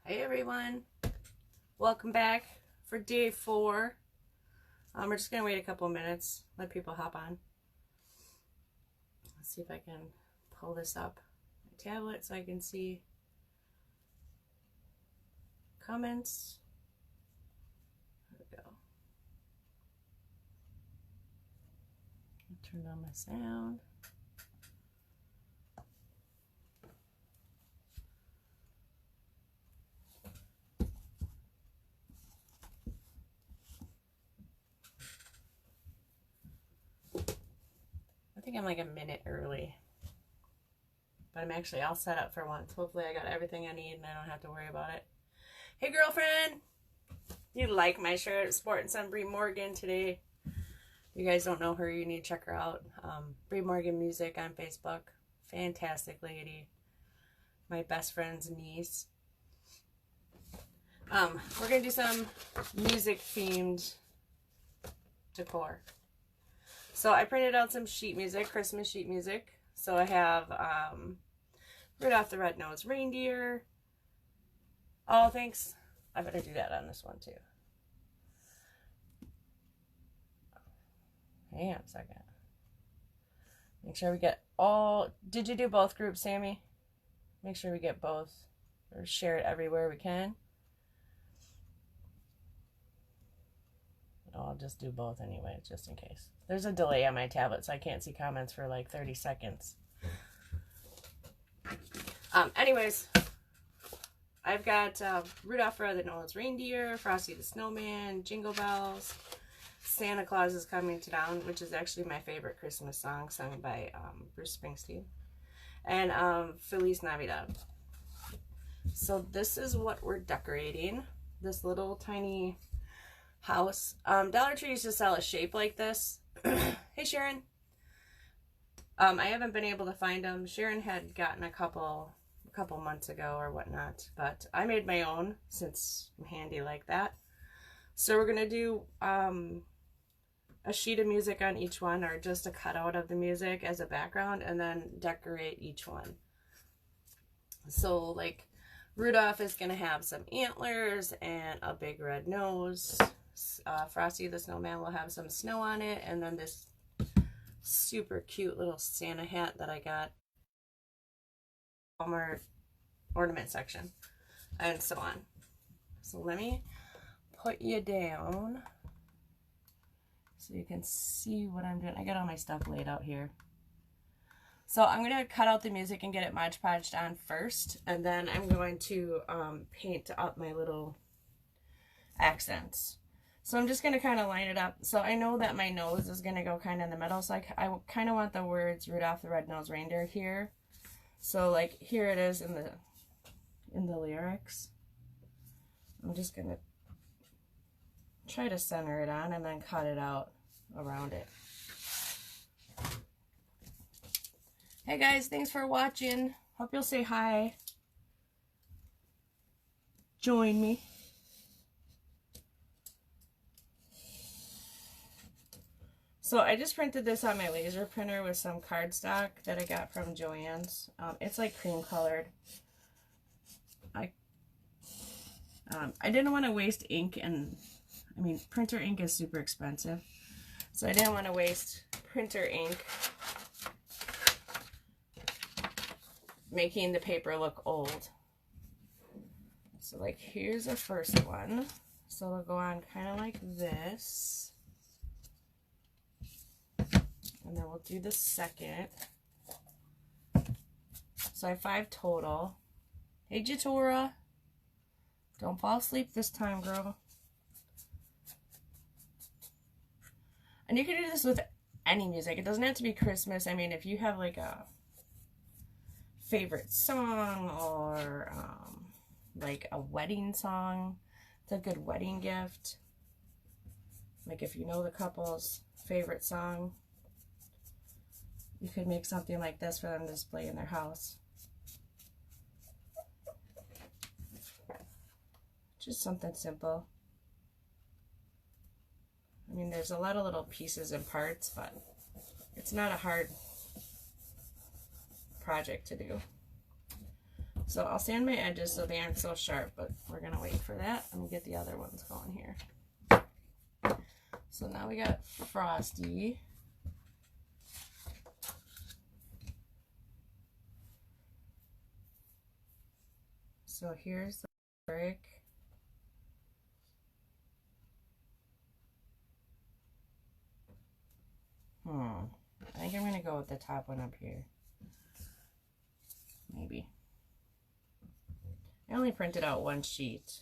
Hey everyone, welcome back for day 4. We're just gonna wait a couple minutes, let people hop on. Let's see if I can pull this up my tablet so I can see comments. There we go. Turn on my sound. I think I'm like a minute early, but I'm actually all set up for once. Hopefully I got everything I need and I don't have to worry about it. Hey girlfriend, you like my shirt? Sporting some Brie Morgan today. If you guys don't know her, you need to check her out. Brie Morgan Music on Facebook. Fantastic lady. My best friend's niece. We're gonna do some music themed decor. So I printed out some sheet music, Christmas sheet music. So I have Rudolph the Red-Nosed Reindeer. Oh, thanks. I better do that on this one too. Hang on a second. Make sure we get all... Did you do both groups, Sammy? Make sure we get both. Or share it everywhere we can. I'll just do both anyway, just in case. There's a delay on my tablet, so I can't see comments for like 30 seconds. Anyways, I've got Rudolph the Red-Nosed Reindeer, Frosty the Snowman, Jingle Bells, Santa Claus is Coming to Town, which is actually my favorite Christmas song, sung by Bruce Springsteen, and Feliz Navidad. So this is what we're decorating. This little tiny house. Dollar Tree used to sell a shape like this. Hey Sharon. I haven't been able to find them. Sharon had gotten a couple months ago or whatnot, but I made my own since I'm handy like that. So we're gonna do a sheet of music on each one, or just a cutout of the music as a background, and then decorate each one. So like Rudolph is gonna have some antlers and a big red nose. Frosty the Snowman will have some snow on it, and then this super cute little Santa hat that I got Walmart ornament section, and so on. So let me put you down so you can see what I'm doing. I got all my stuff laid out here. So I'm going to cut out the music and get it Mod Podged on first, and then I'm going to paint up my little accents. So I'm just going to kind of line it up. So I know that my nose is going to go kind of in the middle. So I kind of want the words Rudolph the Red-Nosed Reindeer here. So like here it is in the lyrics. I'm just going to try to center it on and then cut it out around it. Hey guys, thanks for watching. Hope you'll say hi. Join me. So I just printed this on my laser printer with some cardstock that I got from Joann's. It's like cream colored. I didn't want to waste ink, and I mean printer ink is super expensive, so I didn't want to waste printer ink making the paper look old. So like here's the first one. So it'll go on kind of like this. And then we'll do the second. So I have 5 total. Hey Jatora. Don't fall asleep this time, girl. And you can do this with any music. It doesn't have to be Christmas. I mean, if you have like a favorite song or like a wedding song, it's a good wedding gift. Like if you know the couple's favorite song, you could make something like this for them to display in their house. Just something simple. I mean, there's a lot of little pieces and parts, but it's not a hard project to do. So I'll sand my edges so they aren't so sharp, but we're gonna wait for that. Let me get the other ones going here. So now we got Frosty. So here's the brick. I think I'm gonna go with the top one up here. Maybe. I only printed out one sheet.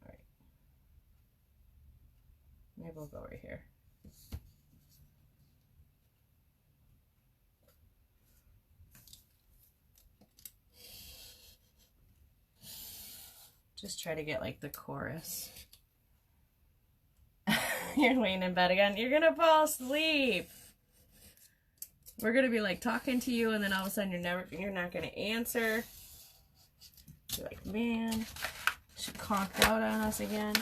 All right. Maybe we'll go right here. Just try to get like the chorus. You're laying in bed again. You're gonna fall asleep. We're gonna be like talking to you, and then all of a sudden you're not gonna answer. You're like, man, she conked out on us again.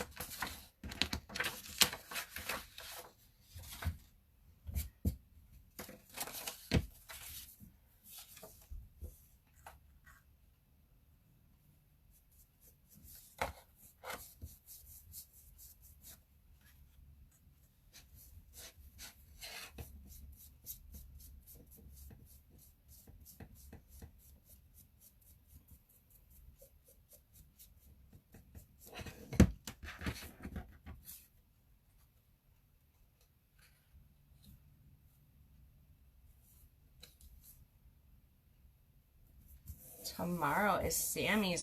Tomorrow is Sammy's.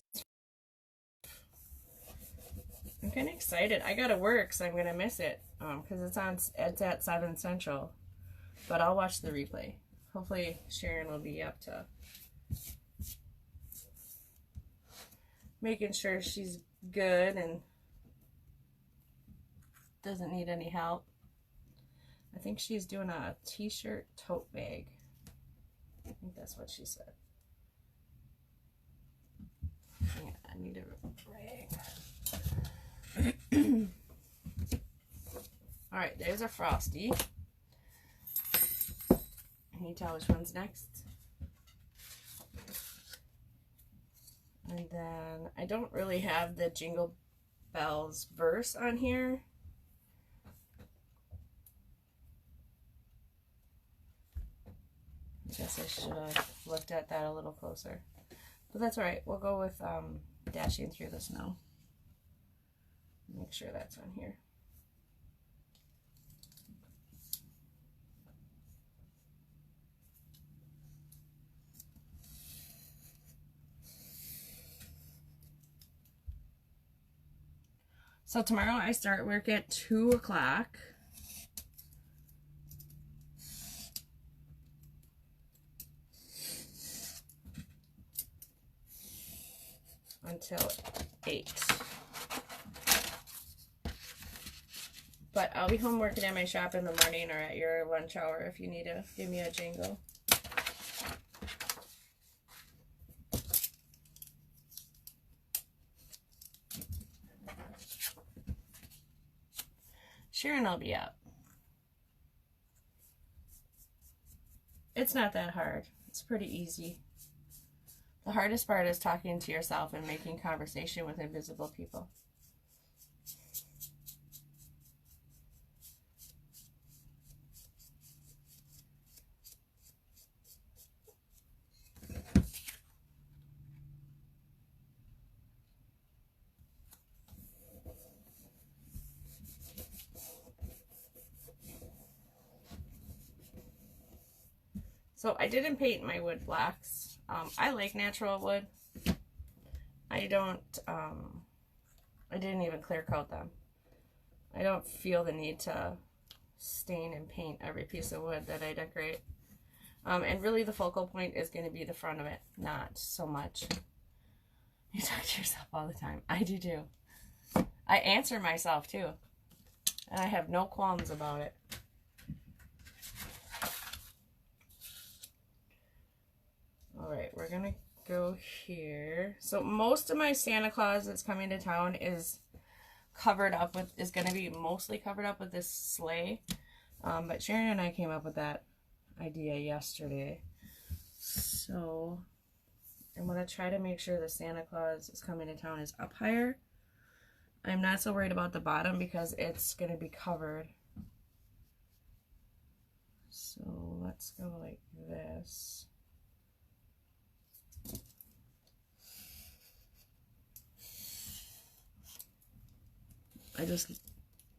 I'm kind of excited. I gotta work, so I'm gonna miss it because it's at 7 Central. But I'll watch the replay. Hopefully Sharon will be up to making sure she's good and doesn't need any help. I think she's doing a t-shirt tote bag. I think that's what she said. Yeah, I need a rag. All right, there's a Frosty. Can you tell which one's next? And then I don't really have the Jingle Bells verse on here. I guess I should have looked at that a little closer. But that's all right. We'll go with Dashing Through the Snow. Make sure that's on here. So tomorrow I start work at 2 o'clock. Until 8. But I'll be home working at my shop in the morning or at your lunch hour if you need to give me a jingle. Sharon will be up. It's not that hard. It's pretty easy. The hardest part is talking to yourself and making conversation with invisible people. So I didn't paint my wood blocks. I like natural wood. I didn't even clear coat them. I don't feel the need to stain and paint every piece of wood that I decorate. And really the focal point is going to be the front of it, not so much. You talk to yourself all the time. I do too. I answer myself too. And I have no qualms about it. All right, we're gonna go here. So most of my Santa Claus that's coming to town is gonna be mostly covered up with this sleigh. But Sharon and I came up with that idea yesterday. So I'm going to try to make sure the Santa Claus is coming to town is up higher. I'm not so worried about the bottom because it's going to be covered. So let's go like this. I just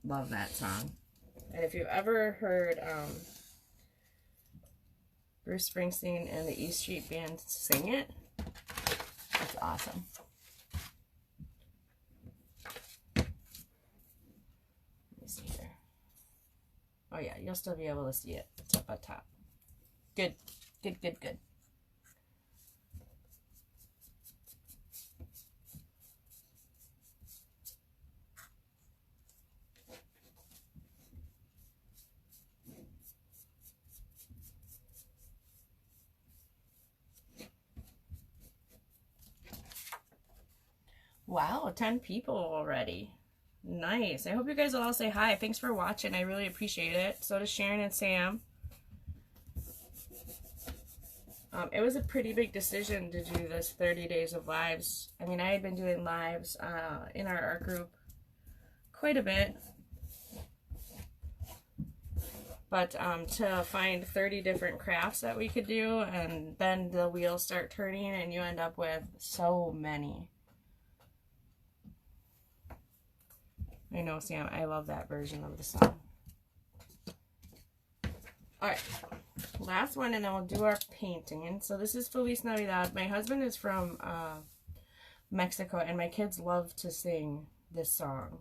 love that song. And if you've ever heard Bruce Springsteen and the E Street Band sing it, it's awesome. Let me see here. Oh yeah, you'll still be able to see it. It's up at top. Good, good, good, good. Wow, 10 people already. Nice. I hope you guys will all say hi. Thanks for watching. I really appreciate it. So does Sharon and Sam. It was a pretty big decision to do this 30 days of lives. I mean, I had been doing lives in our art group quite a bit. But to find 30 different crafts that we could do, and then the wheels start turning and you end up with so many. I know, Sam, I love that version of the song. Alright, last one and then we'll do our painting. So this is Feliz Navidad. My husband is from Mexico and my kids love to sing this song.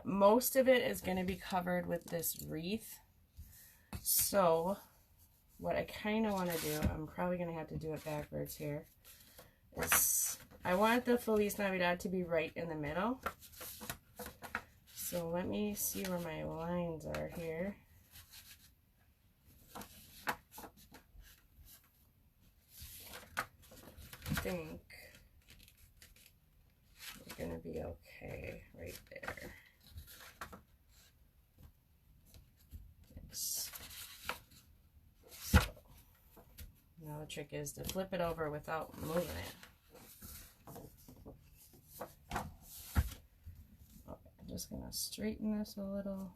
Most of it is going to be covered with this wreath. So what I kind of want to do, I'm probably going to have to do it backwards here, is I want the Feliz Navidad to be right in the middle. So let me see where my lines are here. I think we're going to be okay right there. Yes. So now the trick is to flip it over without moving it. Just gonna straighten this a little.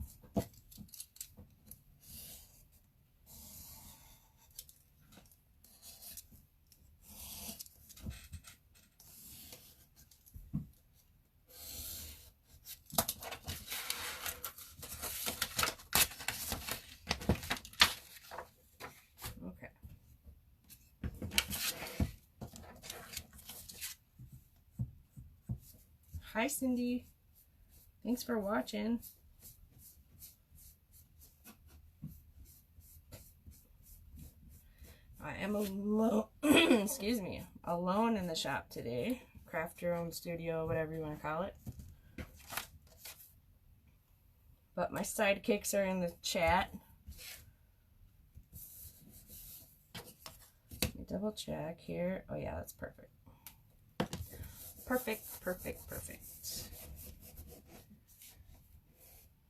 Okay. Hi, Cindy. Thanks for watching. I am alone, excuse me, alone in the shop today. Craft your own studio, whatever you want to call it. But my sidekicks are in the chat. Let me double check here. Oh yeah, that's perfect. Perfect, perfect, perfect.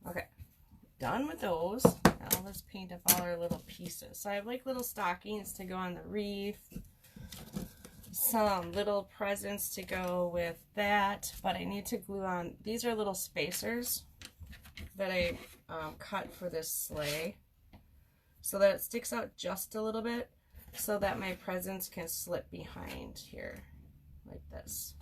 Okay, done with those. Now let's paint up all our little pieces. So I have like little stockings to go on the wreath, some little presents to go with that, but I need to glue on. These are little spacers that I cut for this sleigh so that it sticks out just a little bit so that my presents can slip behind here like this.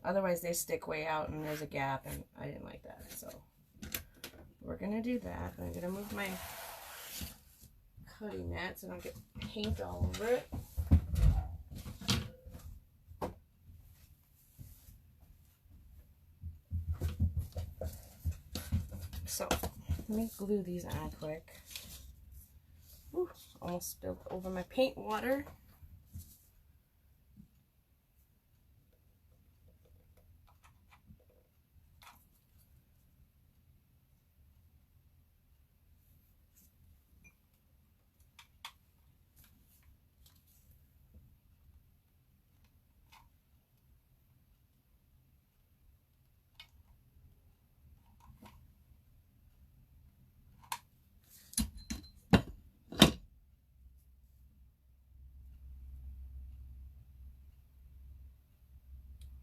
Otherwise they stick way out and there's a gap and I didn't like that. So we're going to do that. I'm going to move my cutting mat so I don't get paint all over it. So let me glue these on quick. Ooh, almost spilled over my paint water.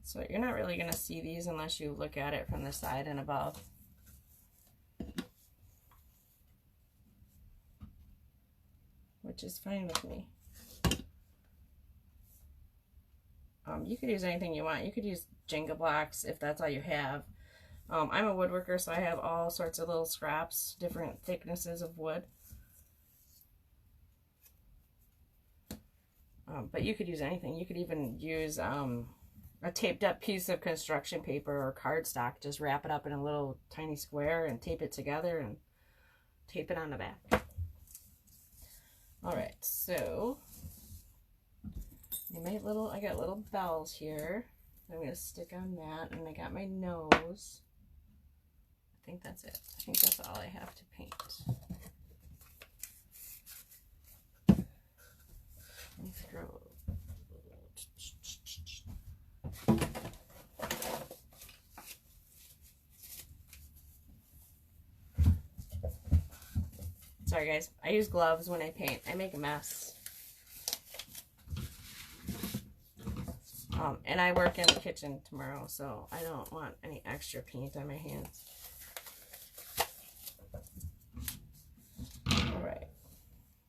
So you're not really going to see these unless you look at it from the side and above. Which is fine with me. You could use anything you want. You could use Jenga blocks if that's all you have. I'm a woodworker, so I have all sorts of little scraps, different thicknesses of wood. But you could use anything. You could even use a taped up piece of construction paper or cardstock. Just wrap it up in a little tiny square and tape it together and tape it on the back. Alright, so I got little bells here. I'm going to stick on that, and I got my nose. I think that's it. I think that's all I have to paint. Let me throw. Sorry guys, I use gloves when I paint. I make a mess. And I work in the kitchen tomorrow, so I don't want any extra paint on my hands. Alright,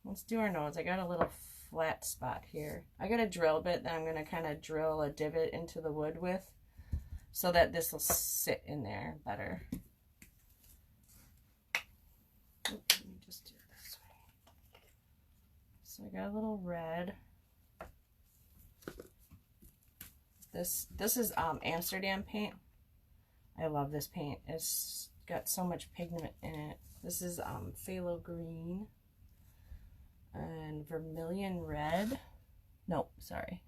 let's do our nose. I got a little flat spot here. I got a drill bit that I'm going to kind of drill a divot into the wood with so that this will sit in there better. Oops, let me just do it this way. So I got a little red. This is Amsterdam paint. I love this paint. It's got so much pigment in it. This is phthalo green and vermilion red. Nope, sorry.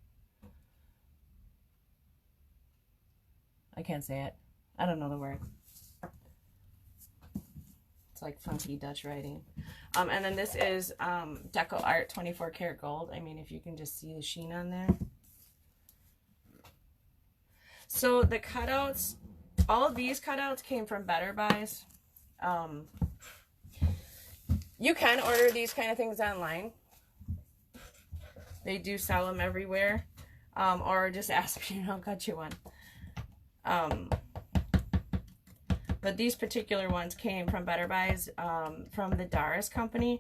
I can't say it. I don't know the word. It's like funky Dutch writing. And then this is Deco Art 24 karat gold. I mean, if you can just see the sheen on there. So the cutouts, all of these cutouts came from Better Buys. You can order these kind of things online. They do sell them everywhere. Or just ask me and I'll cut you one. But these particular ones came from Better Buys, from the Daris company.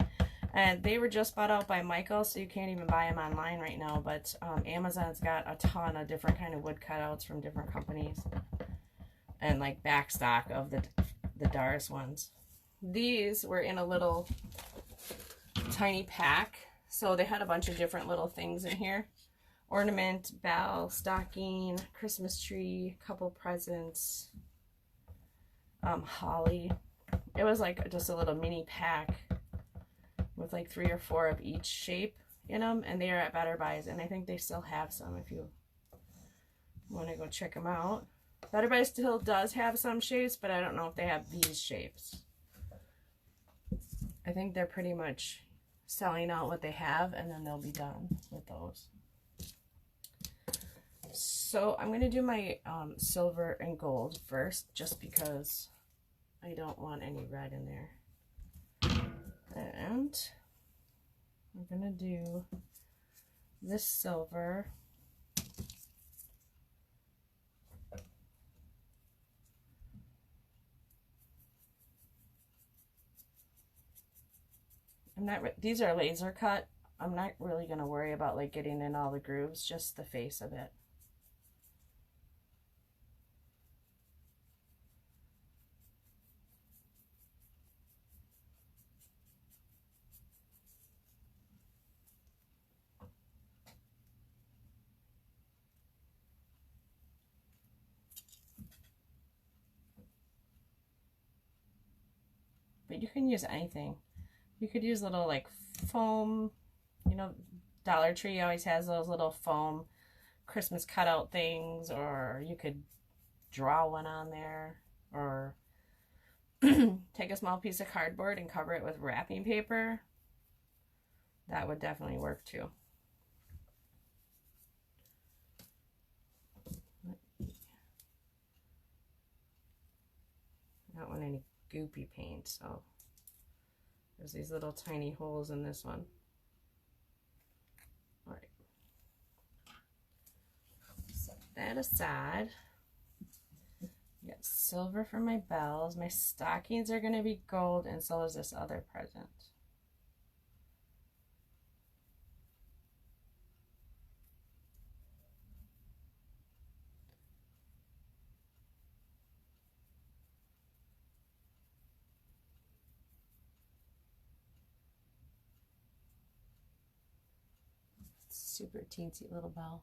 And they were just bought out by Michael, so you can't even buy them online right now. But Amazon's got a ton of different kind of wood cutouts from different companies. And like back stock of the Daris ones. These were in a little tiny pack. So they had a bunch of different little things in here. Ornament, bell, stocking, Christmas tree, couple presents, holly. It was like just a little mini pack with like 3 or 4 of each shape in them, and they are at Better Buys, and I think they still have some if you want to go check them out. Better Buys still does have some shapes, but I don't know if they have these shapes. I think they're pretty much selling out what they have, and then they'll be done with those. So I'm going to do my silver and gold first, just because I don't want any red in there. And I'm going to do this silver. These are laser cut. I'm not really going to worry about like getting in all the grooves, just the face of it. But you can use anything. You could use little like foam, you know, Dollar Tree always has those little foam Christmas cutout things, or you could draw one on there, or take a small piece of cardboard and cover it with wrapping paper. That would definitely work too. I don't want any goopy paint, so there's these little tiny holes in this one. All right. Set that. that aside. I got silver for my bells. My stockings are going to be gold, and so is this other present. Super teensy little bell.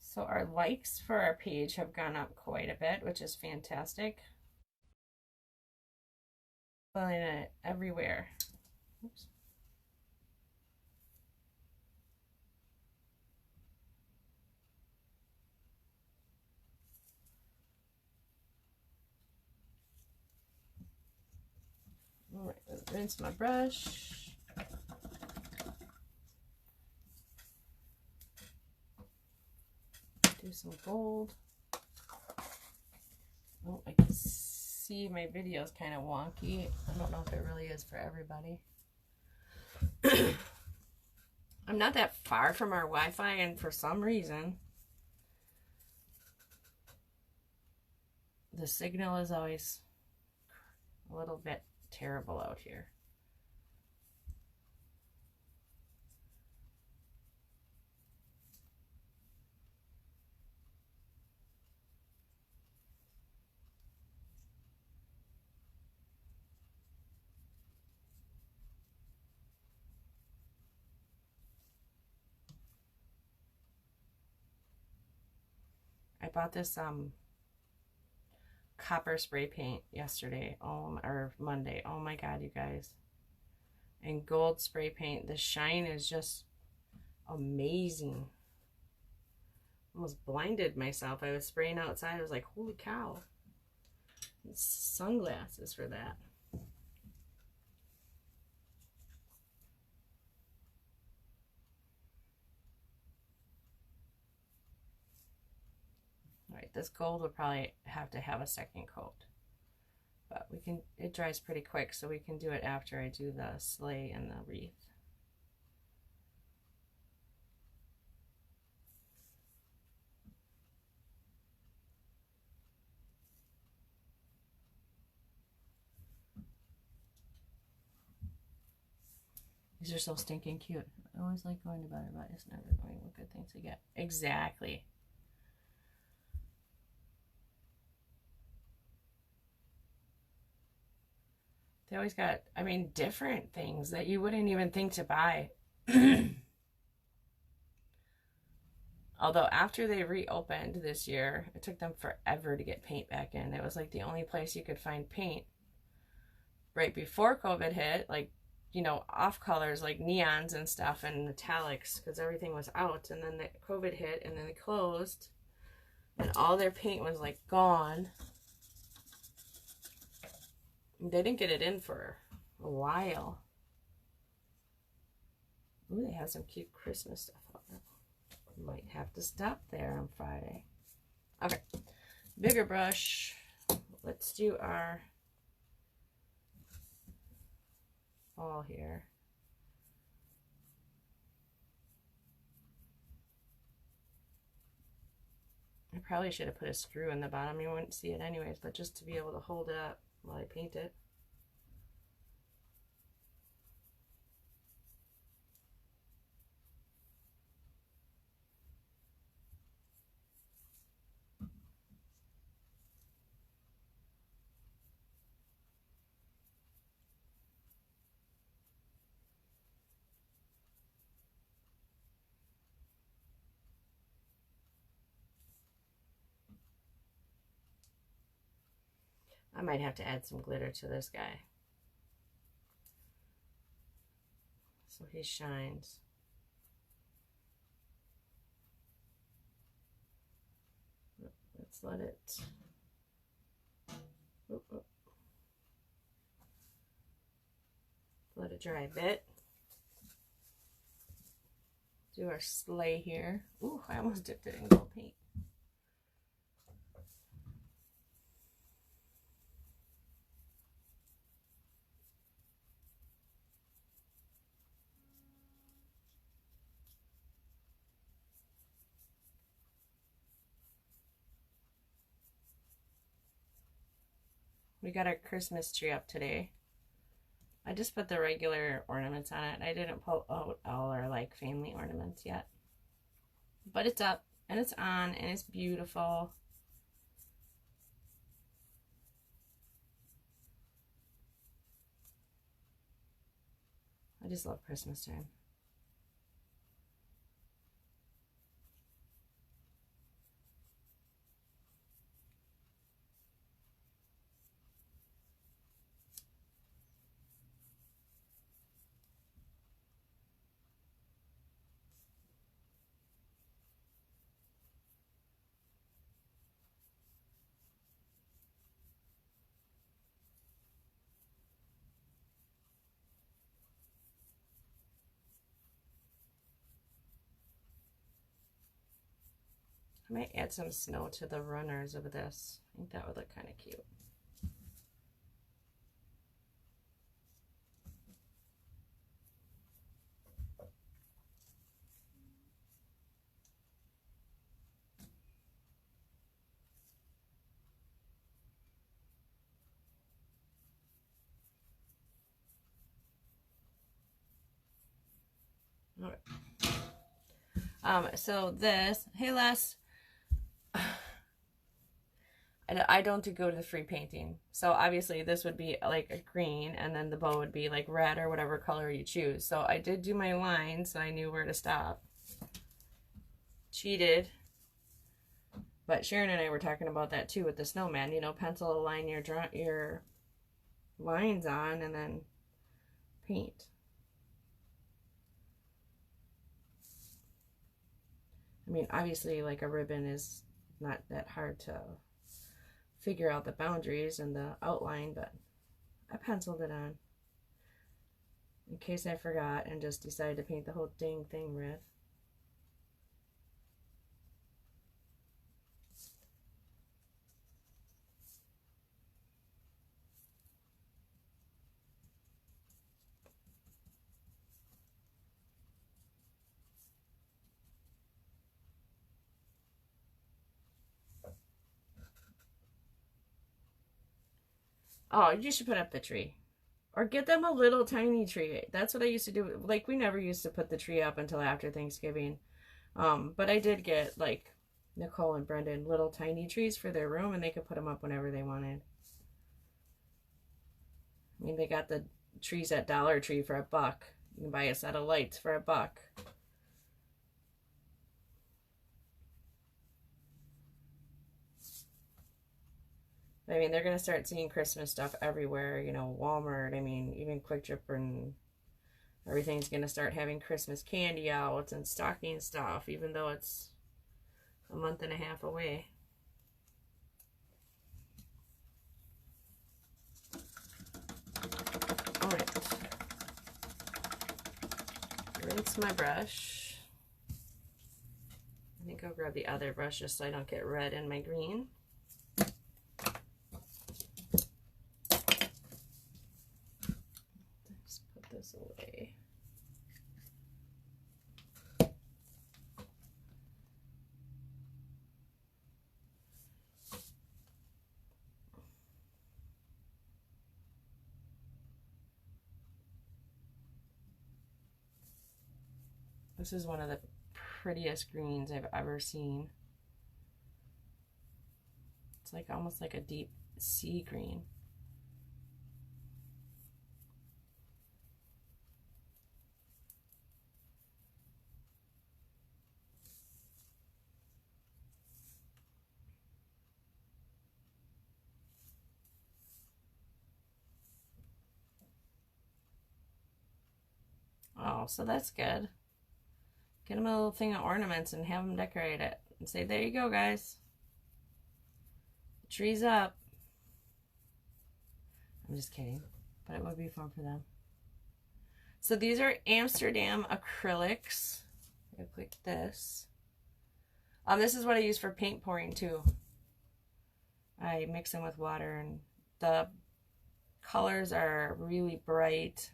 So our likes for our page have gone up quite a bit, which is fantastic. Following it everywhere. Oops. All right, rinse my brush. Do some gold. Oh, I can see my video is kind of wonky. I don't know if it really is for everybody. I'm not that far from our Wi-Fi, and for some reason the signal is always a little bit terrible out here. I bought this copper spray paint yesterday, or Monday. Oh my god, you guys. And gold spray paint. The shine is just amazing. Almost blinded myself. I was spraying outside. I was like, holy cow. Sunglasses for that. Alright, this gold will probably have to have a second coat. But we can, it dries pretty quick, so we can do it after I do the sleigh and the wreath. These are so stinking cute. I always like going to bed, but it's never going what good things to get. Exactly. They always got, I mean, different things that you wouldn't even think to buy. Although after they reopened this year, it took them forever to get paint back in. It was like the only place you could find paint right before COVID hit, like, you know, off colors like neons and stuff and metallics, because everything was out. And then the COVID hit, and then they closed, and all their paint was like gone. They didn't get it in for a while. Ooh, they have some cute Christmas stuff on it. Might have to stop there on Friday. Okay, bigger brush. Let's do our fall here. I probably should have put a screw in the bottom. You wouldn't see it anyways, but just to be able to hold it up while I paint it. I might have to add some glitter to this guy, so he shines. Let's let it, let it dry a bit. Do our sleigh here. Ooh, I almost dipped it in gold paint. we got our Christmas tree up today. I just put the regular ornaments on it. I didn't pull out all our like family ornaments yet. But it's up and it's on and it's beautiful. I just love Christmas time. I might add some snow to the runners of this. I think that would look kind of cute. All right. So this, hey Les, I don't go to the free painting. So obviously this would be like a green and then the bow would be like red or whatever color you choose. So I did do my line so I knew where to stop. Cheated. But Sharon and I were talking about that too with the snowman. You know, pencil a line your lines on and then paint. I mean, obviously like a ribbon is not that hard to figure out the boundaries and the outline, but I penciled it on in case I forgot and just decided to paint the whole dang thing red. Oh, you should put up the tree. Or get them a little tiny tree. That's what I used to do. Like, we never used to put the tree up until after Thanksgiving. But I did get, like, Nicole and Brendan little tiny trees for their room, and they could put them up whenever they wanted. I mean, they got the trees at Dollar Tree for $1. You can buy a set of lights for $1. I mean, they're going to start seeing Christmas stuff everywhere, you know, Walmart, I mean, even Quick Trip and everything's going to start having Christmas candy out and stocking stuff, even though it's a month and a half away. All right. Rinse my brush. I think I'll grab the other brush just so I don't get red in my green. This away. This is one of the prettiest greens I've ever seen. It's like almost like a deep sea green. Oh, so that's good. Get them a little thing of ornaments and have them decorate it. And say, there you go, guys. The tree's up. I'm just kidding. But it would be fun for them. So these are Amsterdam acrylics. I'm going to click this. This is what I use for paint pouring too. I mix them with water and the colors are really bright.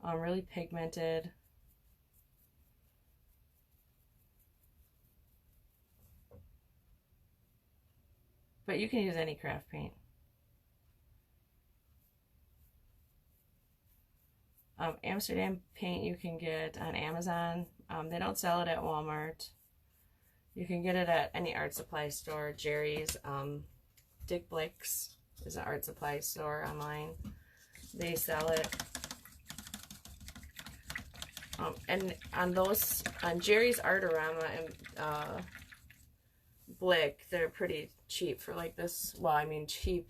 Really pigmented. But you can use any craft paint. Amsterdam paint you can get on Amazon. They don't sell it at Walmart. You can get it at any art supply store. Jerry's, Dick Blick's is an art supply store online. They sell it. And on Jerry's Artorama and Blick, they're pretty cheap for like this. Well, I mean cheap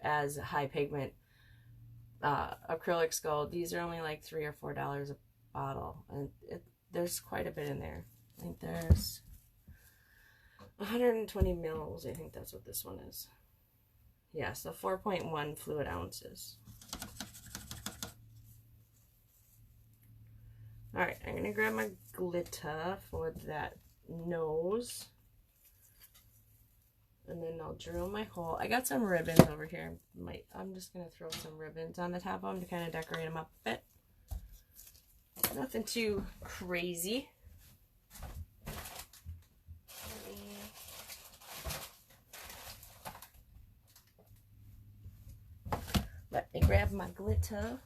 as high pigment acrylics go. These are only like $3 or $4 a bottle, and there's quite a bit in there. I think there's 120 mils. I think that's what this one is. Yeah, so 4.1 fluid ounces. Alright, I'm going to grab my glitter for that nose. And then I'll drill my hole. I got some ribbons over here. I'm just going to throw some ribbons on the top of them to kind of decorate them up a bit. Nothing too crazy. Let me grab my glitter.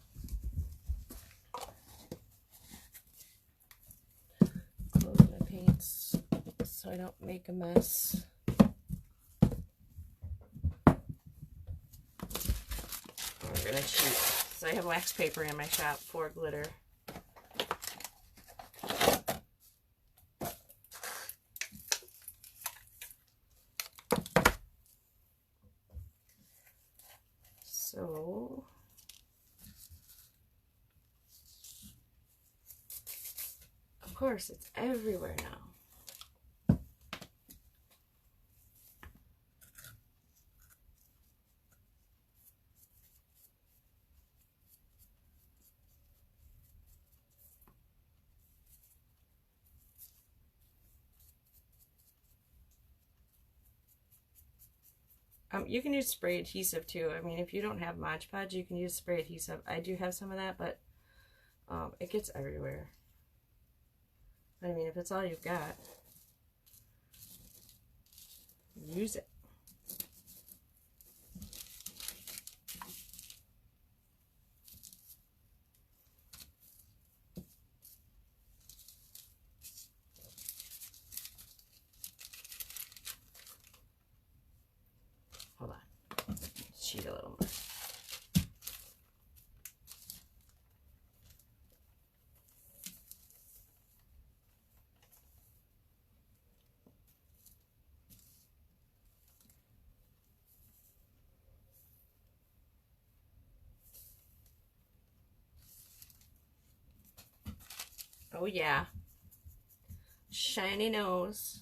Close my paints so I don't make a mess. I'm gonna cheat, so I have wax paper in my shop for glitter. So of course it's everywhere now. You can use spray adhesive too. I mean, if you don't have Mod Podge, you can use spray adhesive. I do have some of that, but it gets everywhere. I mean, if it's all you've got, use it. Hold on. Cheat a little more. Oh yeah. Shiny nose.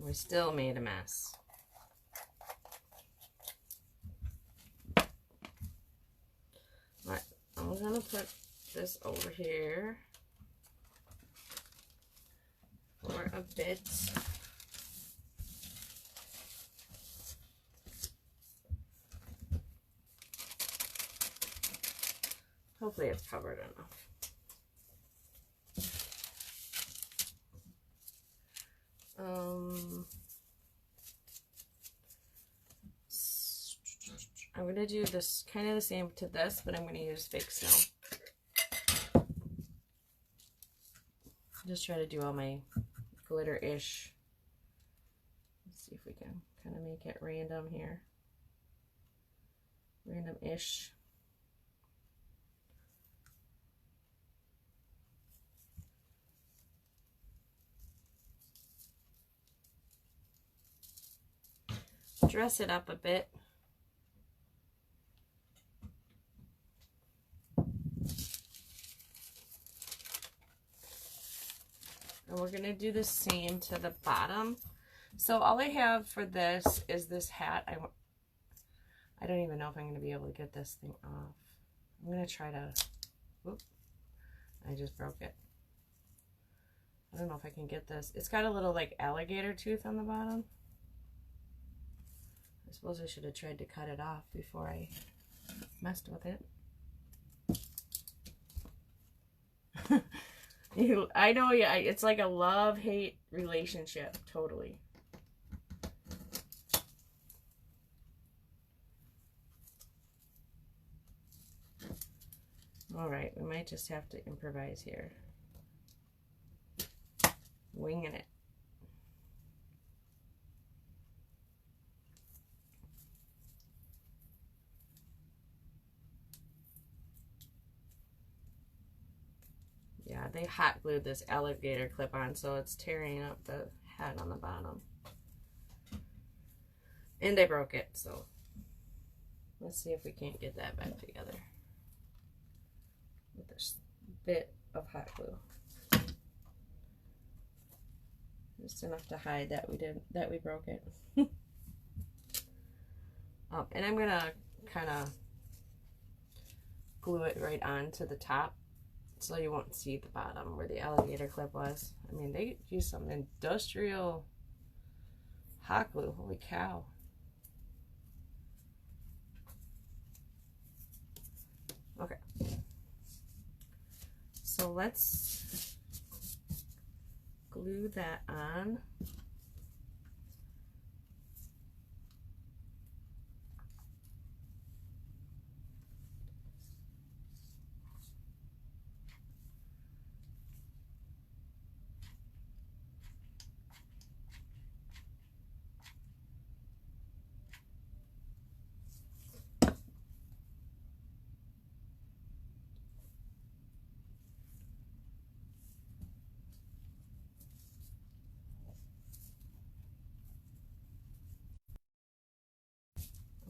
We still made a mess. Alright, I'm gonna put this over here for a bit. Hopefully it's covered enough. I'm going to do this kind of the same to this, but I'm going to use fake snow. Just try to do all my glitter-ish. Let's see if we can kind of make it random here. Random-ish. Dress it up a bit. And we're going to do the same to the bottom. So all I have for this is this hat. I don't even know if I'm going to be able to get this thing off. I'm going to try to... Whoop. I just broke it. I don't know if I can get this. It's got a little like alligator tooth on the bottom. I suppose I should have tried to cut it off before I messed with it. I know, yeah, it's like a love-hate relationship, totally. All right, we might just have to improvise here. Winging it. Yeah, they hot glued this alligator clip on, so it's tearing up the head on the bottom. And I broke it, so let's see if we can't get that back together with this bit of hot glue. Just enough to hide that we broke it. And I'm gonna kind of glue it right onto the top, so you won't see the bottom where the alligator clip was. I mean, they use some industrial hot glue. Holy cow. Okay. So let's glue that on.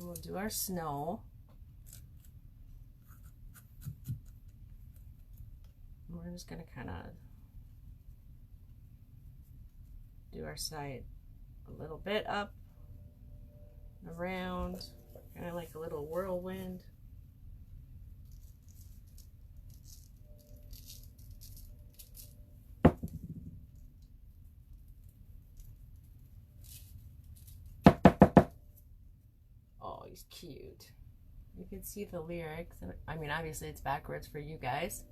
We'll do our snow. We're just going to kind of do our side a little bit up, around, kind of like a little whirlwind. Oh, he's cute. You can see the lyrics. I mean, obviously it's backwards for you guys,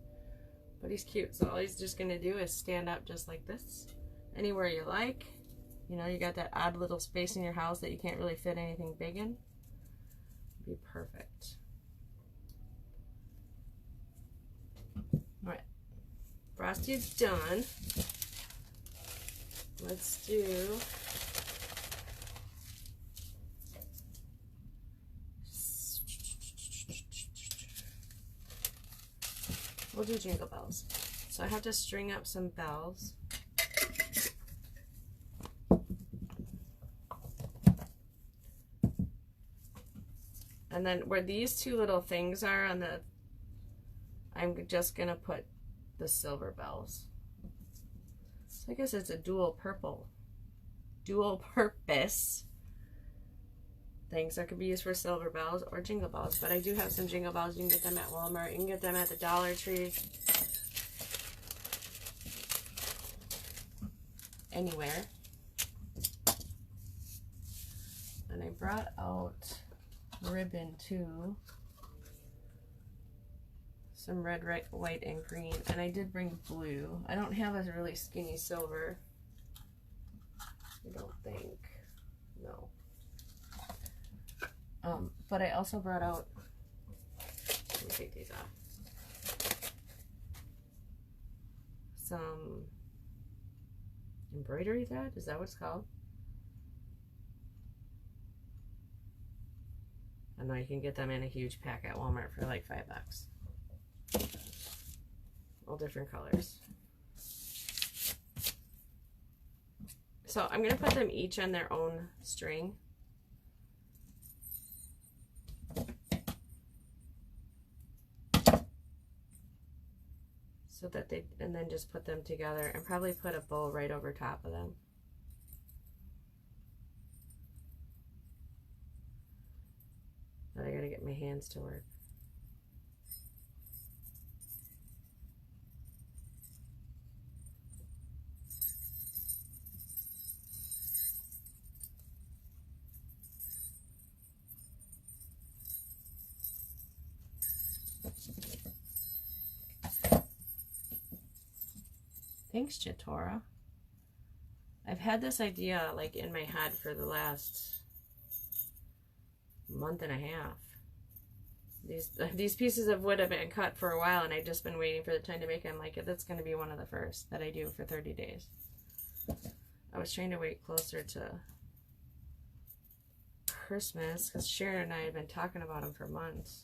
but he's cute. So all he's just gonna do is stand up just like this, anywhere you like. You know, you got that odd little space in your house that you can't really fit anything big in. Be perfect. All right, Frosty's done. Let's do we'll do Jingle Bells. So I have to string up some bells. And then where these two little things are on the, I'm just gonna put the silver bells. So I guess it's a dual purpose things that could be used for silver bells or jingle bells. But I do have some jingle bells. You can get them at Walmart. You can get them at the Dollar Tree. Anywhere. And I brought out ribbon too. Some red, white, and green. And I did bring blue. I don't have a really skinny silver. I don't think. No. But I also brought out, let me take these off, some embroidery thread. Is that what it's called? I know you can get them in a huge pack at Walmart for like $5. All different colors. So I'm gonna put them each on their own string. So that they, and then just put them together and probably put a bow right over top of them. But I gotta get my hands to work. Thanks, Jatora. I've had this idea like in my head for the last month and a half. These pieces of wood have been cut for a while, and I've just been waiting for the time to make them. Like, that's going to be one of the first that I do for 30 days. I was trying to wait closer to Christmas because Sharon and I have been talking about them for months.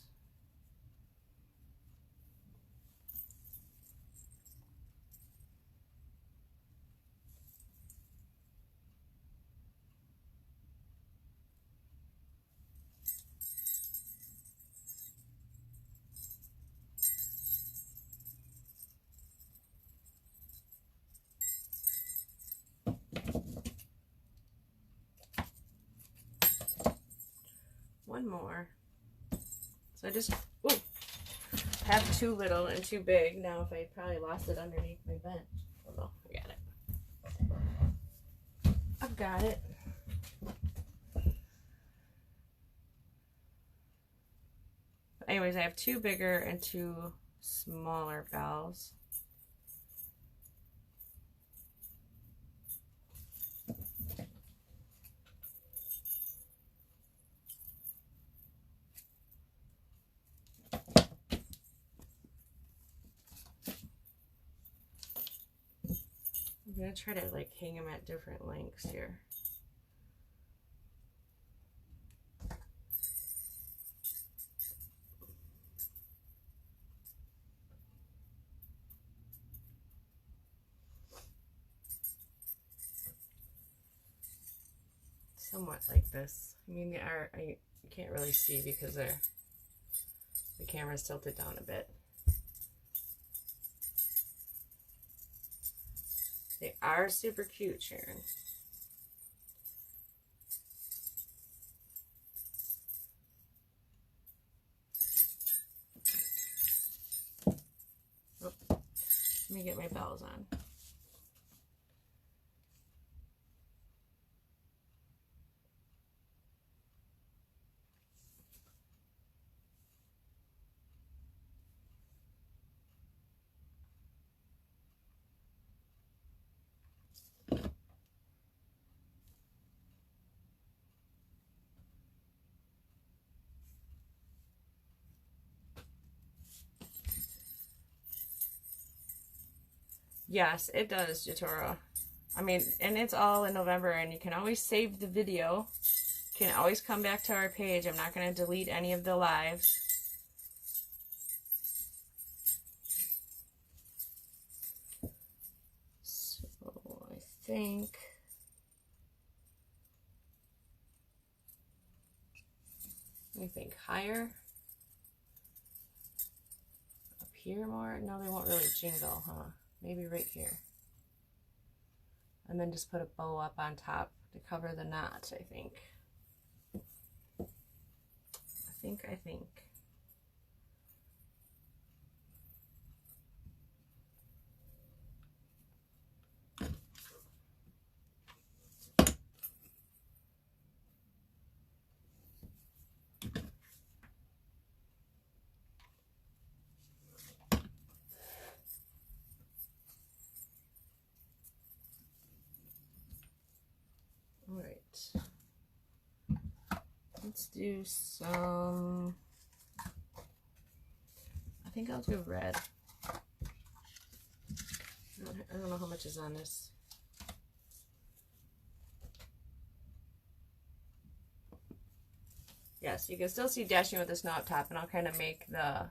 One more. So I just have too little and too big. Now if I probably lost it underneath my bench. Oh well, I got it. I've got it. Anyways, I have 2 bigger and 2 smaller bells. I'm going to try to like hang them at different lengths here. Somewhat like this. I mean, I can't really see because the camera's tilted down a bit. They are super cute, Sharon. Oh, let me get my bells on. Yes, it does, Jatora. I mean, and it's all in November, and you can always save the video. You can always come back to our page. I'm not going to delete any of the lives. So, I think... Let me think. Higher? Up here more? No, they won't really jingle, huh? Maybe right here. And then just put a bow up on top to cover the knot, I think. I think. All right. Let's do some... I think I'll do red. I don't know how much is on this. Yes, you can still see Dashing with the Snow up top, and I'll kind of make the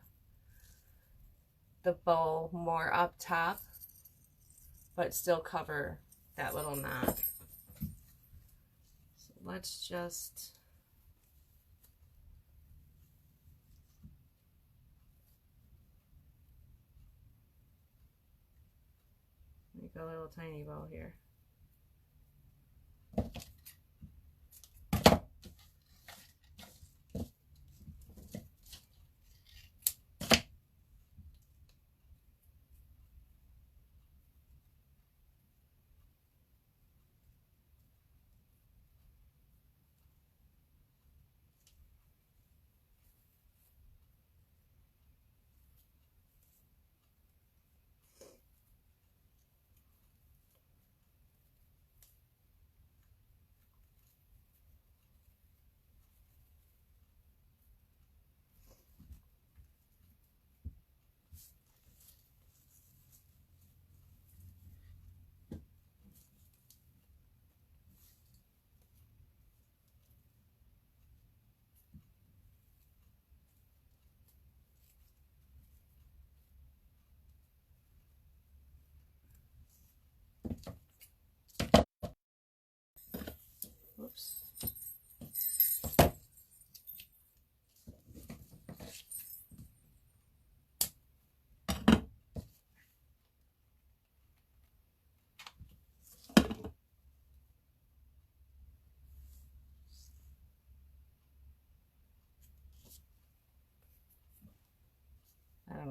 bow more up top, but still cover that little knot. So let's just... make a little tiny bow here.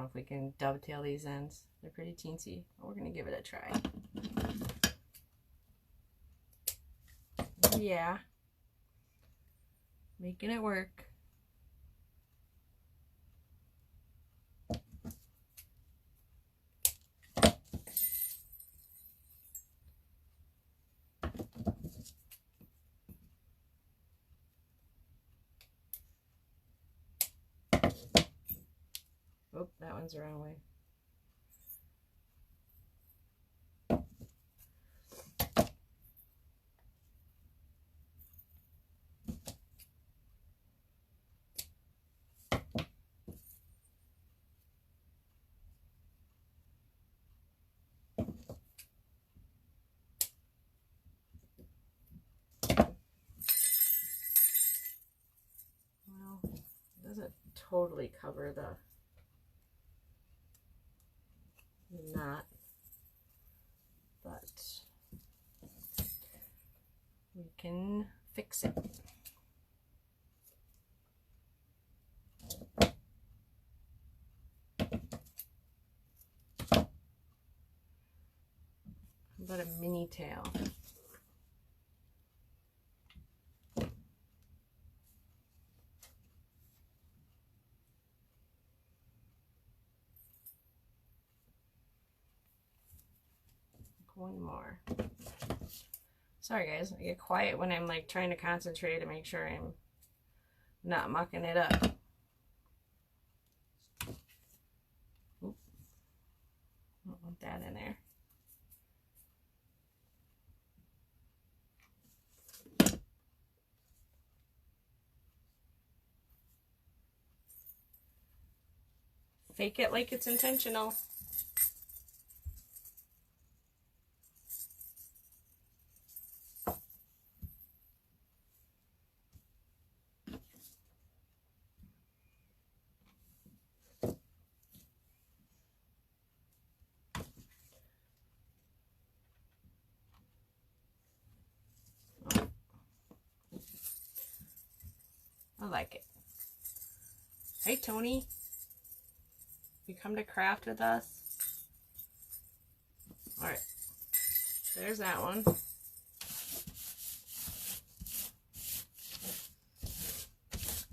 know if we can dovetail these ends. They're pretty teensy, but we're gonna give it a try. Yeah, making it work. Oh, that one's the wrong way. Well, it doesn't totally cover the knot, but we can fix it. How about a mini tail? One more. Sorry guys, I get quiet when I'm like trying to concentrate to make sure I'm not mucking it up. Oop. Don't want that in there. Fake it like it's intentional. I like it. Hey Tony, you come to craft with us? All right, there's that one.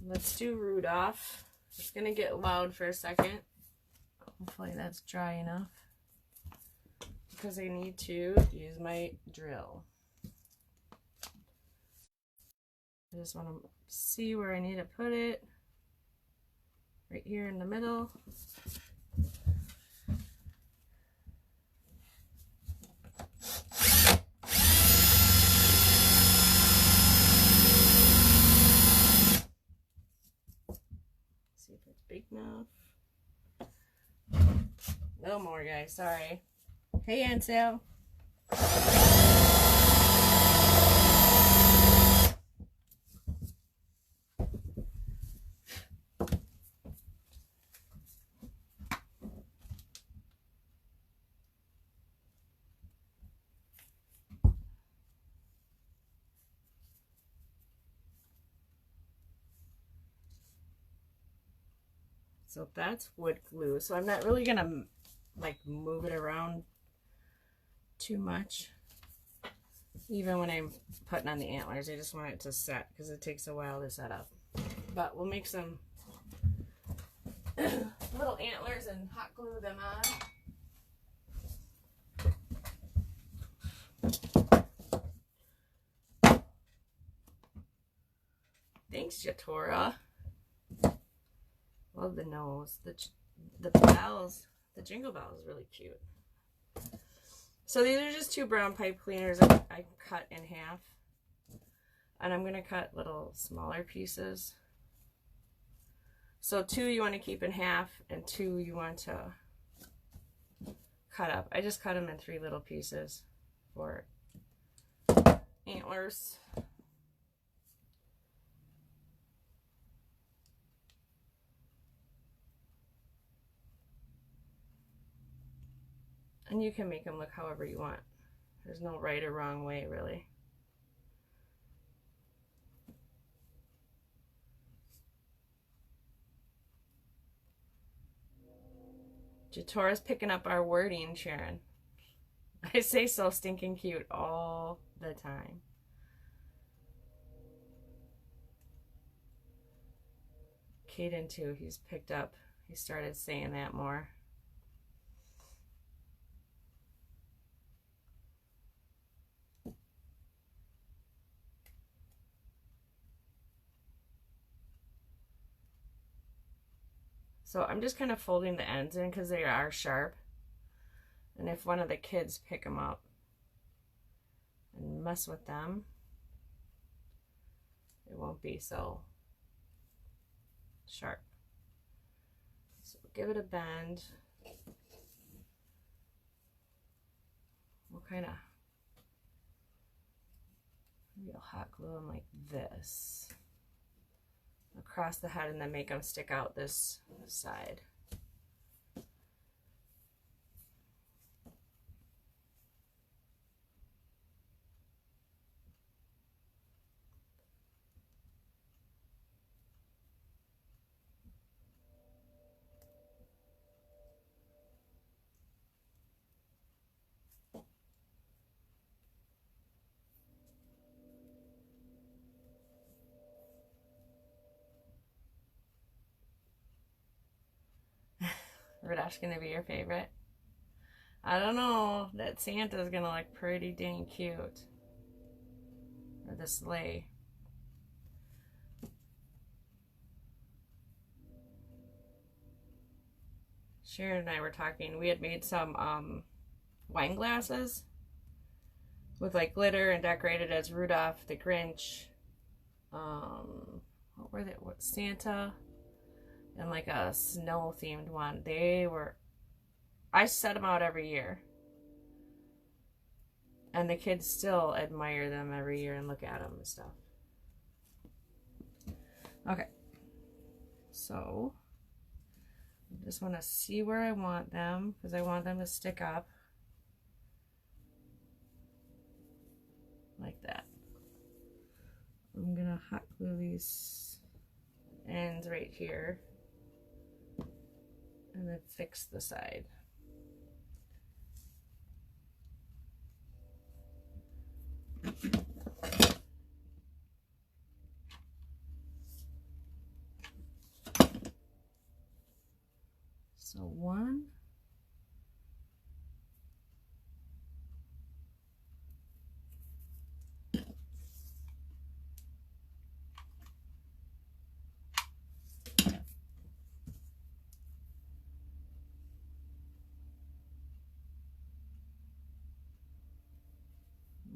Let's do Rudolph. It's gonna get loud for a second. Hopefully that's dry enough because I need to use my drill. I just want to see where I need to put it. Right here in the middle. See if it's big enough. No more, guys. Sorry. Hey, Ansel. So that's wood glue. So I'm not really gonna like move it around too much. Even when I'm putting on the antlers, I just want it to set because it takes a while to set up. But we'll make some little antlers and hot glue them on. Thanks, Jatora. Love the nose. The bells, the jingle bell is really cute. So these are just 2 brown pipe cleaners I cut in half. And I'm going to cut little smaller pieces. So 2 you want to keep in half and 2 you want to cut up. I just cut them in 3 little pieces for antlers. And you can make them look however you want. There's no right or wrong way, really. Jatora's picking up our wording, Sharon. I say so stinking cute all the time. Caden too, he's picked up. He started saying that more. So I'm just kind of folding the ends in because they are sharp. And if one of the kids pick them up and mess with them, it won't be so sharp. So give it a bend. We'll kind of, maybe I'll hot glue them like this across the head and then make them stick out this side. Rudolph's gonna be your favorite. I don't know. That Santa's gonna look pretty dang cute. Or the sleigh. Sharon and I were talking. We had made some wine glasses with like glitter and decorated as Rudolph the Grinch. What were they? What, Santa? And like a snow themed one. They were, I set them out every year. And the kids still admire them every year and look at them and stuff. Okay. So, I just want to see where I want them because I want them to stick up. Like that. I'm going to hot glue these ends right here. And then fix the side. So one.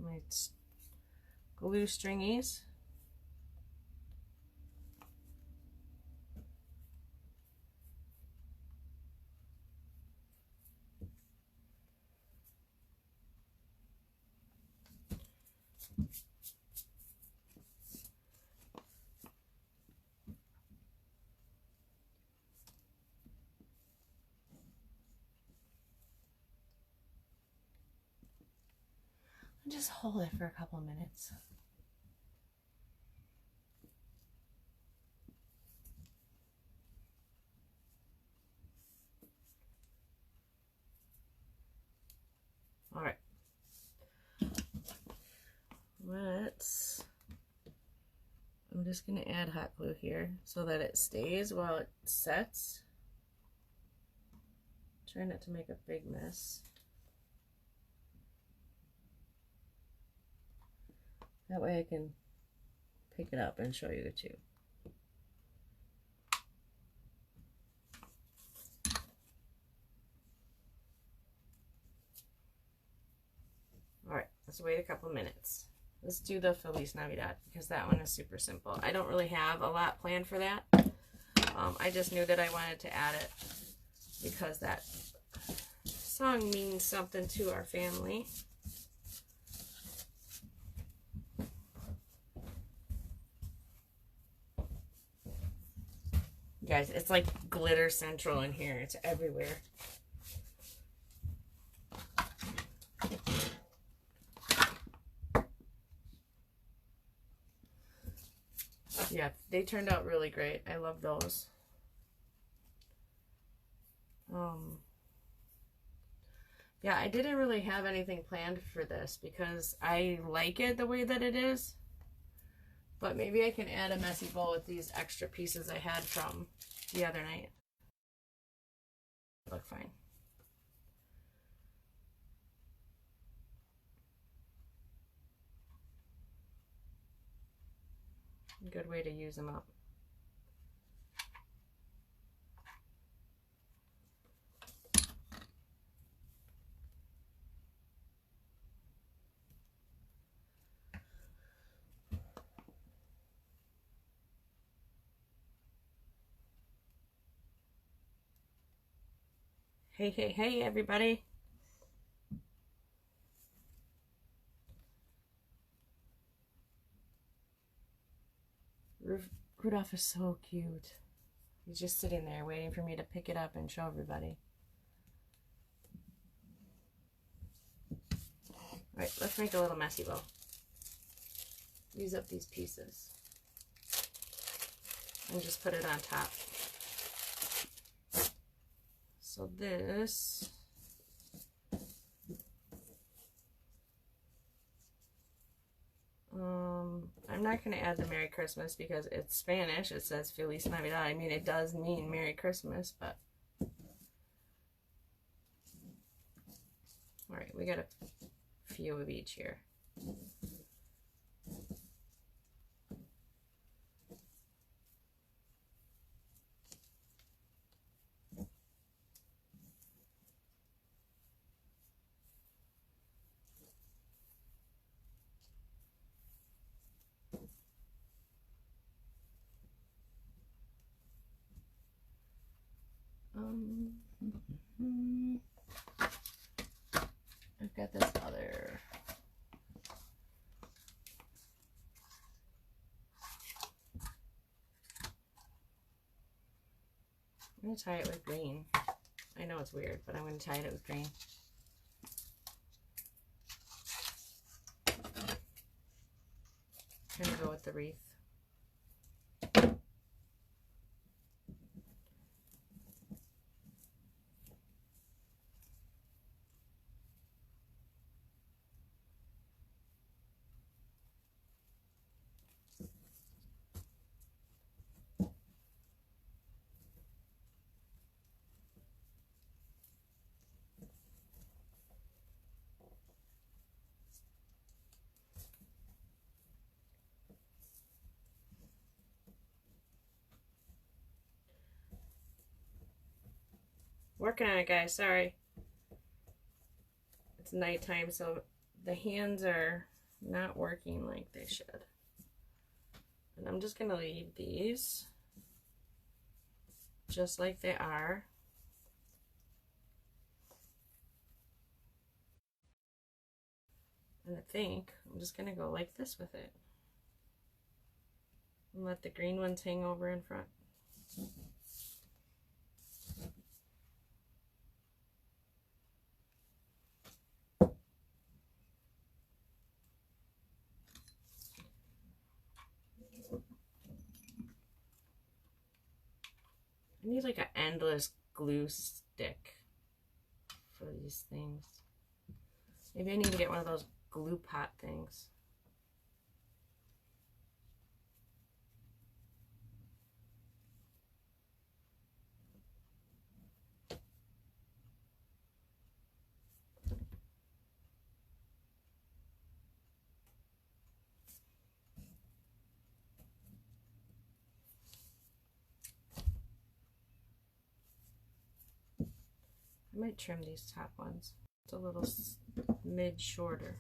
My glue stringies. Just hold it for a couple of minutes. All right. I'm just going to add hot glue here so that it stays while it sets. Try not to make a big mess. That way I can pick it up and show you the two. All right, let's wait a couple minutes. Let's do the Feliz Navidad because that one is super simple. I don't really have a lot planned for that. I just knew that I wanted to add it because that song means something to our family. Guys, it's like glitter central in here. It's everywhere. Yeah, they turned out really great. I love those. Yeah, I didn't really have anything planned for this because I like it the way that it is. But maybe I can add a messy bowl with these extra pieces I had from the other night. Look fine. Good way to use them up. Hey, hey, hey, everybody. Rudolph is so cute. He's just sitting there waiting for me to pick it up and show everybody. Alright, let's make a little messy bow. Use up these pieces. And just put it on top. So this... I'm not going to add the Merry Christmas because it's Spanish. It says Feliz Navidad. I mean, it does mean Merry Christmas, but... Alright, we got a few of each here. I've got this other. I'm going to tie it with green. I know it's weird, but I'm going to tie it with green. I'm going to go with the wreath. Working on it, guys. Sorry. It's nighttime, so the hands are not working like they should. And I'm just going to leave these just like they are. And I think I'm just going to go like this with it. And let the green ones hang over in front. I need like an endless glue stick for these things. Maybe I need to get one of those glue pot things. I might trim these top ones. It's a little mid shorter.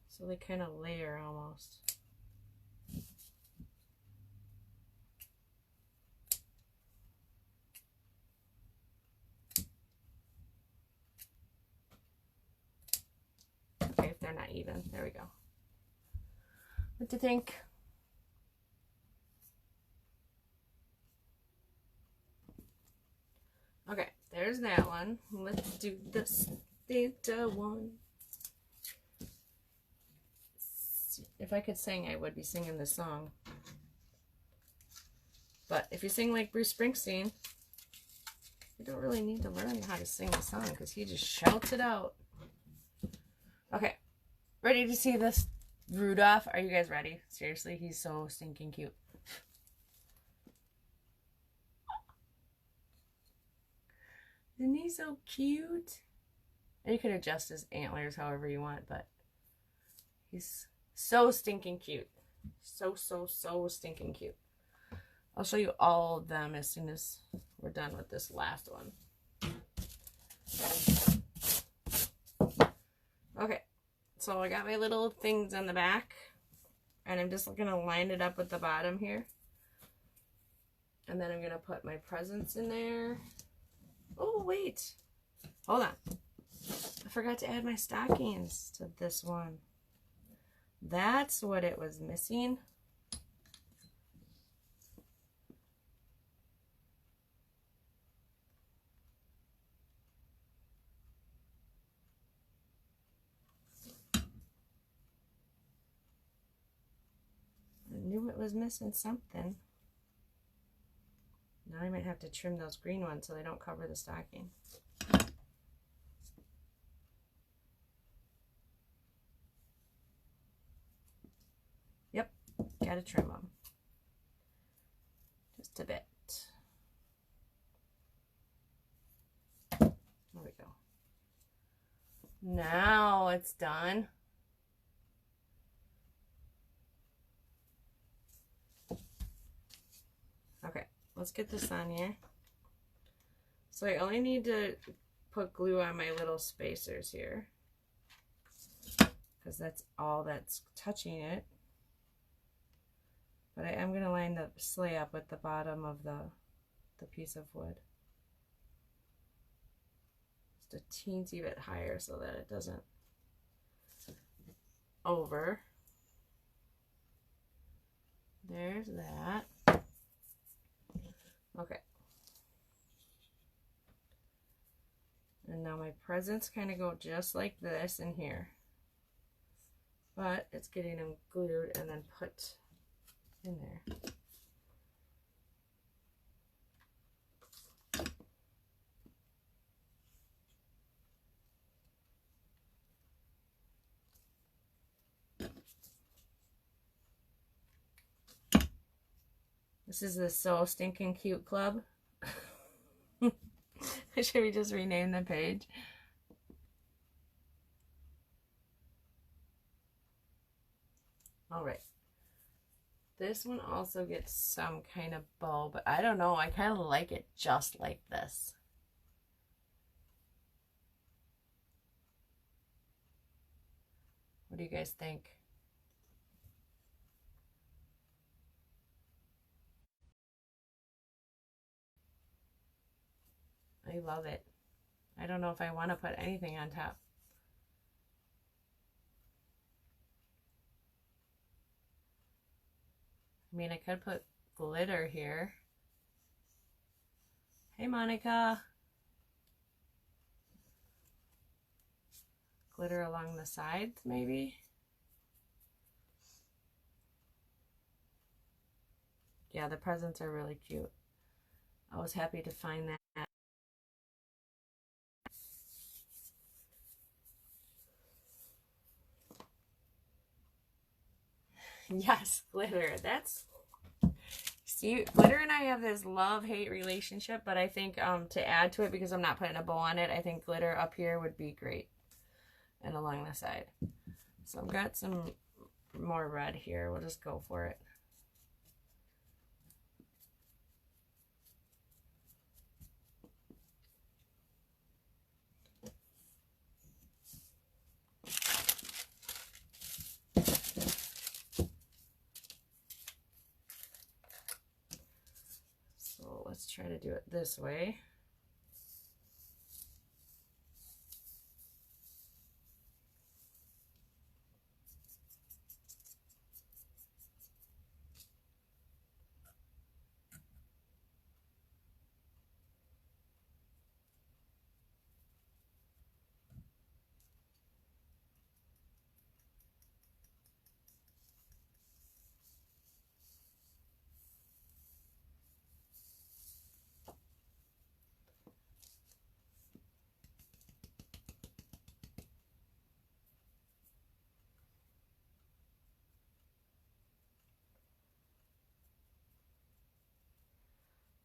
So they kind of layer almost. Okay, if they're not even, there we go. What do you think? Okay, there's that one. Let's do the Santa one. If I could sing, I would be singing this song. But if you sing like Bruce Springsteen, you don't really need to learn how to sing a song because he just shouts it out. Okay, ready to see this Rudolph? Are you guys ready? Seriously, he's so stinking cute. Isn't he so cute? And you can adjust his antlers however you want, but he's so stinking cute. So stinking cute. I'll show you all of them as soon as we're done with this last one. Okay, so I got my little things on the back, and I'm just going to line it up with the bottom here. And then I'm going to put my presents in there. Oh, wait. Hold on. I forgot to add my stockings to this one. That's what it was missing. I knew it was missing something. Now I might have to trim those green ones so they don't cover the stocking. Yep, gotta trim them. Just a bit. There we go. Now it's done. Okay, let's get this on here. So I only need to put glue on my little spacers here, because that's all that's touching it. But I am going to line the sleigh up with the bottom of the piece of wood. Just a teensy bit higher so that it doesn't over. There's that. Okay. And now my presents kind of go just like this in here. But it's getting them glued and then put in there. This is the So Stinking Cute Club. Should we just rename the page? All right. This one also gets some kind of bow, but I don't know. I kind of like it just like this. What do you guys think? I love it. I don't know if I want to put anything on top. I mean, I could put glitter here. Hey, Monica. Glitter along the sides, maybe? Yeah, the presents are really cute. I was happy to find that. Yes, glitter. That's... See, glitter and I have this love-hate relationship, but I think to add to it, because I'm not putting a bow on it, I think glitter up here would be great. And along the side. So I've got some more red here. We'll just go for it. So let's try to do it this way.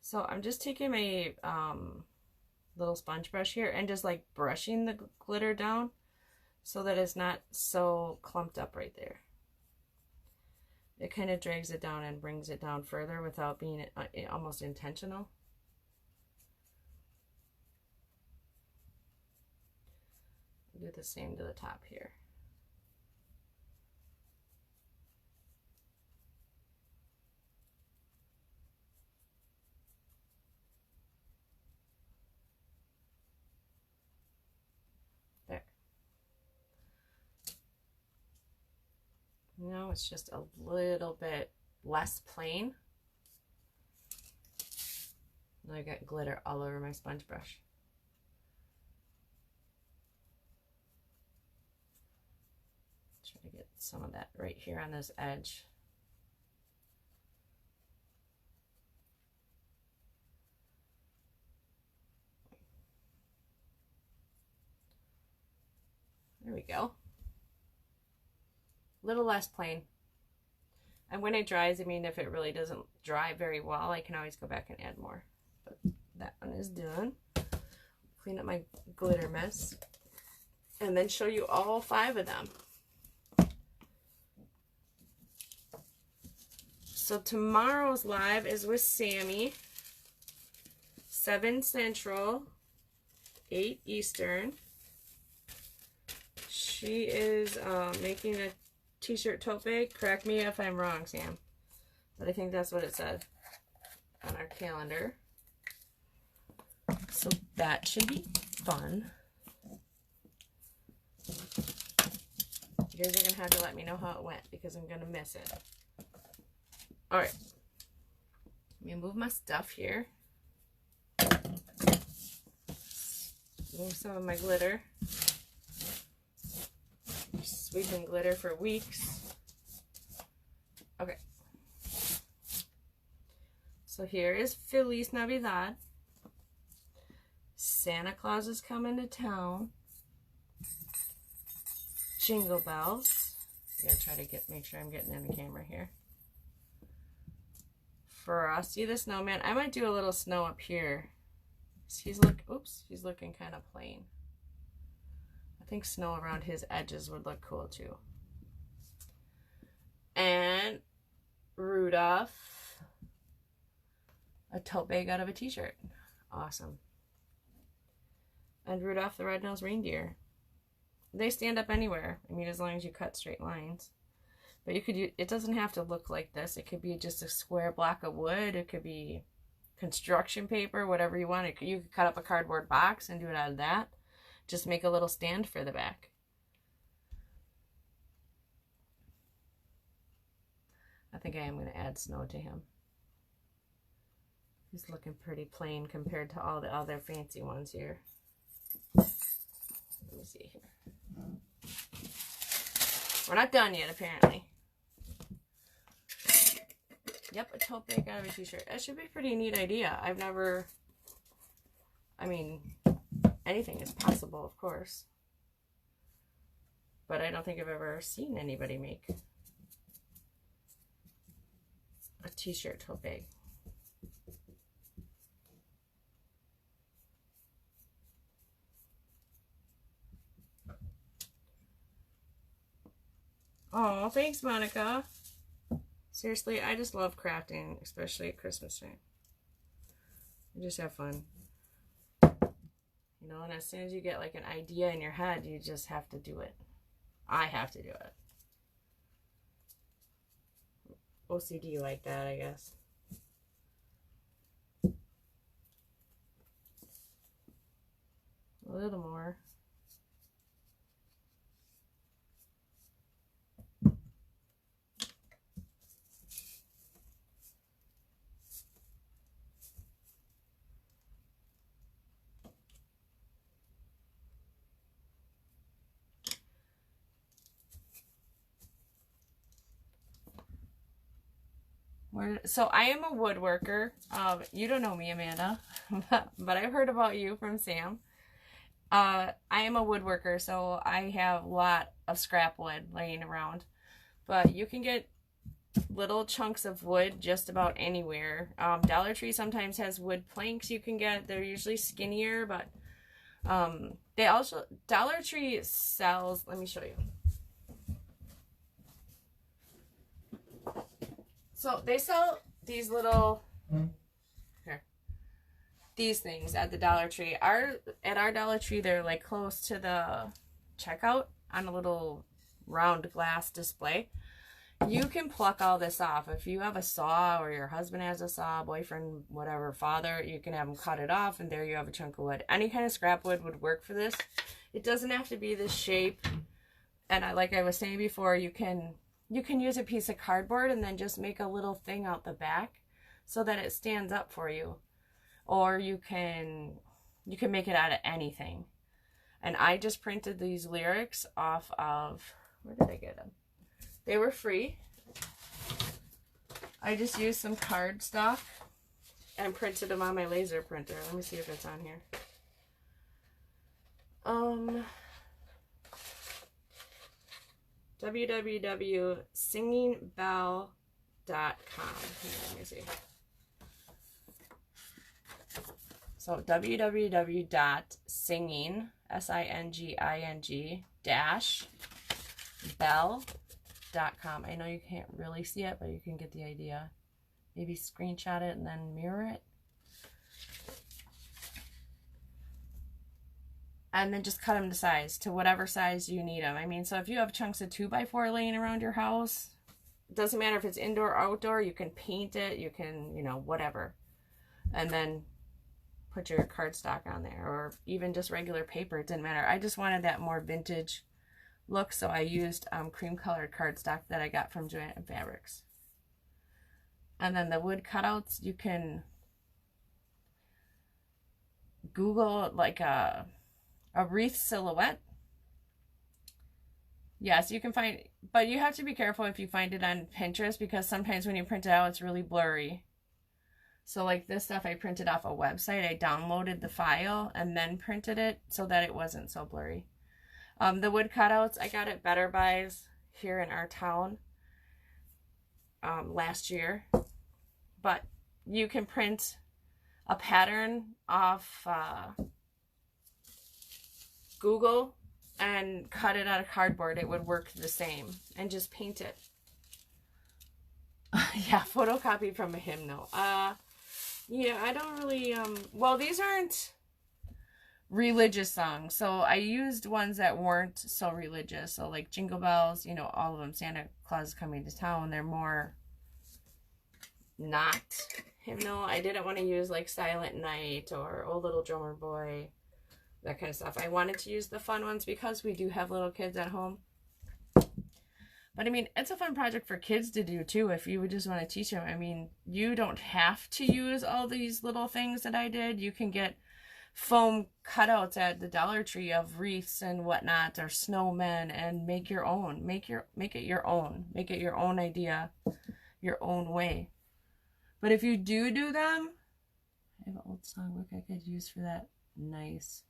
So I'm just taking my little sponge brush here and just like brushing the glitter down so that it's not so clumped up right there. It kind of drags it down and brings it down further without being almost intentional. Do the same to the top here. There. Now it's just a little bit less plain. Now I got glitter all over my sponge brush. Try to get some of that right here on this edge. There we go. A little less plain. And when it dries, I mean, if it really doesn't dry very well, I can always go back and add more. But that one is done. Clean up my glitter mess. And then show you all 5 of them. So tomorrow's live is with Sammy. 7 Central, 8 Eastern. She is making a t-shirt tote bag. Correct me if I'm wrong, Sam. But I think that's what it said on our calendar. So that should be fun. You guys are going to have to let me know how it went because I'm going to miss it. Alright. Let me move my stuff here. Move some of my glitter. Sweeping glitter for weeks. Okay. So here is Feliz Navidad. Santa Claus is coming to town. Jingle bells. I gotta try to make sure I'm getting in the camera here. Frosty the Snowman. I might do a little snow up here. He's looking kind of plain. I think snow around his edges would look cool too. And Rudolph, a tote bag out of a t-shirt. Awesome. And Rudolph the Red-Nosed Reindeer. They stand up anywhere. I mean, as long as you cut straight lines. But you could use, it doesn't have to look like this. It could be just a square block of wood. It could be construction paper, whatever you want. You could cut up a cardboard box and do it out of that. Just make a little stand for the back. I think I am going to add snow to him. He's looking pretty plain compared to all the other fancy ones here. Let me see here. We're not done yet, apparently. Yep, a tote bag out of a t-shirt. That should be a pretty neat idea. I've never... I mean, anything is possible, of course. But I don't think I've ever seen anybody make a t-shirt tote bag. Oh, thanks, Monica. Seriously, I just love crafting, especially at Christmas time. You just have fun. You know, and as soon as you get like an idea in your head, you just have to do it. I have to do it. OCD like that, I guess. A little more. So I am a woodworker. You don't know me, Amanda, but I've heard about you from Sam. I am a woodworker, so I have a lot of scrap wood laying around. But you can get little chunks of wood just about anywhere. Dollar Tree sometimes has wood planks you can get. They're usually skinnier, but they also, Dollar Tree sells, let me show you. So they sell these little, here, these things at the Dollar Tree. At our Dollar Tree, they're like close to the checkout on a little round glass display. You can pluck all this off. If you have a saw, or your husband has a saw, boyfriend, whatever, father, you can have them cut it off, and there you have a chunk of wood. Any kind of scrap wood would work for this. It doesn't have to be this shape. And like I was saying before, you can use a piece of cardboard and then just make a little thing out the back so that it stands up for you. Or you can make it out of anything. And I just printed these lyrics off of, where did I get them? They were free. I just used some cardstock and printed them on my laser printer. Let me see if it's on here. www.singingbell.com. Let me see. So www.singing, S-I-N-G-I-N-G -bell.com. I know you can't really see it, but you can get the idea. Maybe screenshot it and then mirror it. And then just cut them to size, to whatever size you need them. I mean, so if you have chunks of 2x4 laying around your house, it doesn't matter if it's indoor or outdoor, you can paint it, you can, you know, whatever. And then put your cardstock on there, or even just regular paper, it didn't matter. I just wanted that more vintage look, so I used cream colored cardstock that I got from Joann Fabrics. And then the wood cutouts, you can Google like a wreath silhouette. Yes, you can find, but you have to be careful if you find it on Pinterest, because sometimes when you print it out, it's really blurry. So like this stuff I printed off a website. I downloaded the file and then printed it so that it wasn't so blurry. The wood cutouts, I got at Better Buys here in our town last year. But you can print a pattern off Google and cut it out of cardboard. It would work the same. And just paint it. Yeah, photocopied from a hymnal. Yeah, I don't really, well, these aren't religious songs, so I used ones that weren't so religious. So like Jingle Bells, you know, all of them, Santa Claus is Coming to Town, they're more not hymnal. I didn't want to use like Silent Night or Oh Little Drummer Boy, that kind of stuff. I wanted to use the fun ones because we do have little kids at home. But I mean, it's a fun project for kids to do too, if you would just want to teach them. I mean, you don't have to use all these little things that I did. You can get foam cutouts at the Dollar Tree of wreaths and whatnot, or snowmen, and make your own. Make it your own. Make it your own idea, your own way. But if you do them, I have an old songbook I could use for that. Nice.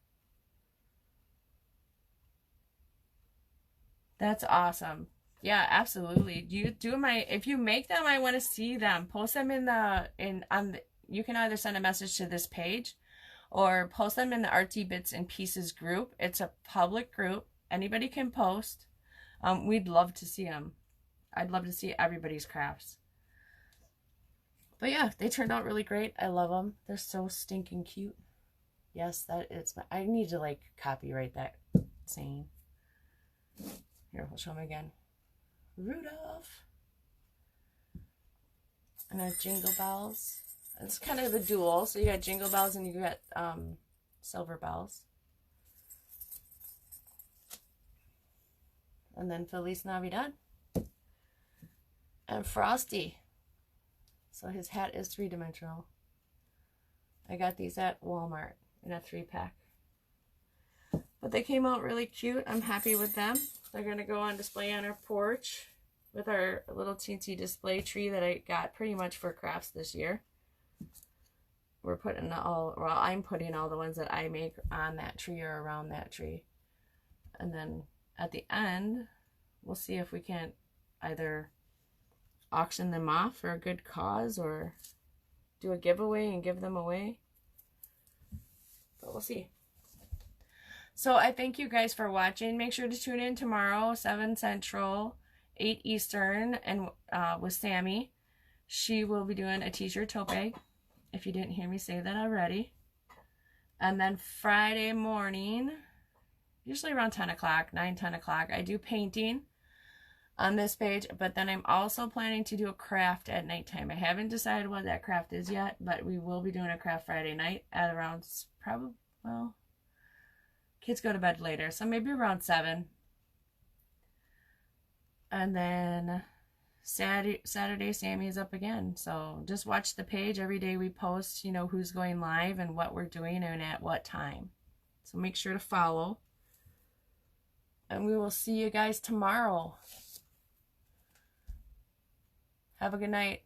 That's awesome. Yeah, absolutely. If you make them, I want to see them. Post them you can either send a message to this page or post them in the Artsy Bits and Pieces group. It's a public group. Anybody can post. We'd love to see them. I'd love to see everybody's crafts. But yeah, they turned out really great. I love them. They're so stinking cute. Yes, I need to like copyright that saying. Here, we'll show them again. Rudolph. And our Jingle Bells. It's kind of a dual. So you got Jingle Bells and you got Silver Bells. And then Feliz Navidad. And Frosty. So his hat is 3-dimensional. I got these at Walmart in a 3-pack. But they came out really cute. I'm happy with them. They're going to go on display on our porch with our little teensy display tree that I got pretty much for crafts this year. I'm putting all the ones that I make on that tree or around that tree. And then at the end, we'll see if we can't either auction them off for a good cause or do a giveaway and give them away. But we'll see. So I thank you guys for watching. Make sure to tune in tomorrow, 7 Central, 8 Eastern, and with Sammy. She will be doing a t-shirt tote bag, if you didn't hear me say that already. And then Friday morning, usually around 10 o'clock, 9, 10 o'clock, I do painting on this page. But then I'm also planning to do a craft at nighttime. I haven't decided what that craft is yet, but we will be doing a craft Friday night at around, probably, well, kids go to bed later, so maybe around 7. And then Saturday, Sammy is up again. So just watch the page. Every day we post, you know, who's going live and what we're doing and at what time. So make sure to follow. And we will see you guys tomorrow. Have a good night.